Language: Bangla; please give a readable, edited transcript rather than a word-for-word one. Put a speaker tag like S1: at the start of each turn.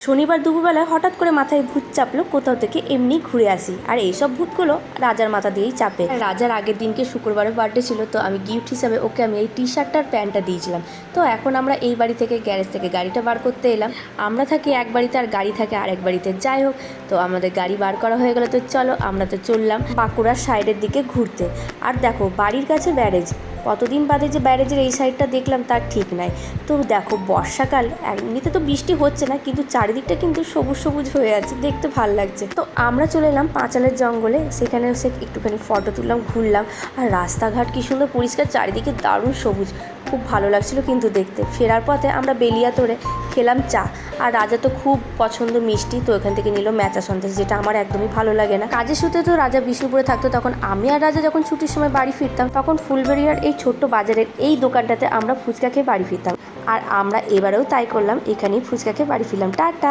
S1: শনিবার দুপুরবেলায় হঠাৎ করে মাথায় ভূত চাপলো কোথাও থেকে, এমনি ঘুরে আসি। আর এইসব ভূতগুলো রাজার মাথা দিয়েই চাপে। রাজার আগের দিনকে শুক্রবারের বার্থডে ছিল, তো আমি গিফট হিসাবে ওকে আমি এই টি শার্টটার প্যান্টটা দিয়েছিলাম। তো এখন আমরা এই বাড়ি থেকে গ্যারেজ থেকে গাড়িটা বার করতে এলাম। আমরা থাকি এক বাড়িতে আর গাড়ি থাকে আরেক বাড়িতে। যাই হোক, তো আমাদের গাড়ি বার করা হয়ে গেল। তো চলো আমরা তো চললাম বাঁকুড়ার সাইডের দিকে ঘুরতে। আর দেখো বাড়ির কাছে ব্যারেজ, কতদিন বাদে যে ব্যারেজের এই সাইডটা দেখলাম তার ঠিক নাই। তো দেখো বর্ষাকাল, এমনিতে তো বৃষ্টি হচ্ছে না, কিন্তু চারিদিকটা কিন্তু সবুজ সবুজ হয়ে আছে, দেখতে ভালো লাগছে। তো আমরা চলে এলাম পাঁচালের জঙ্গলে, সেখানে এসে একটুখানি ফটো তুললাম, ঘুরলাম। আর রাস্তাঘাট কি সুন্দর পরিষ্কার, চারিদিকে দারুণ সবুজ, খুব ভালো লাগছিল কিন্তু দেখতে। ফেরার পথে আমরা বেলিয়াতোড়ে খেলাম চা। আর রাজা তো খুব পছন্দ মিষ্টি, তো ওখান থেকে নিল ম্যাচা সন্দেশ, যেটা আমার একদমই ভালো লাগে না। কাজের সূত্রে তো রাজা বিষ্ণুপুরে থাকতো, তখন আমি আর রাজা যখন ছুটির সময় বাড়ি ফিরতাম, তখন ফুলবেড়িয়ার এই ছোট্ট বাজারের এই দোকানটাতে আমরা ফুচকা খেয়ে বাড়ি ফিরতাম। আর আমরা এবারেও তাই করলাম, এখানেই ফুচকা খেয়ে বাড়ি ফিরলাম। টাটা।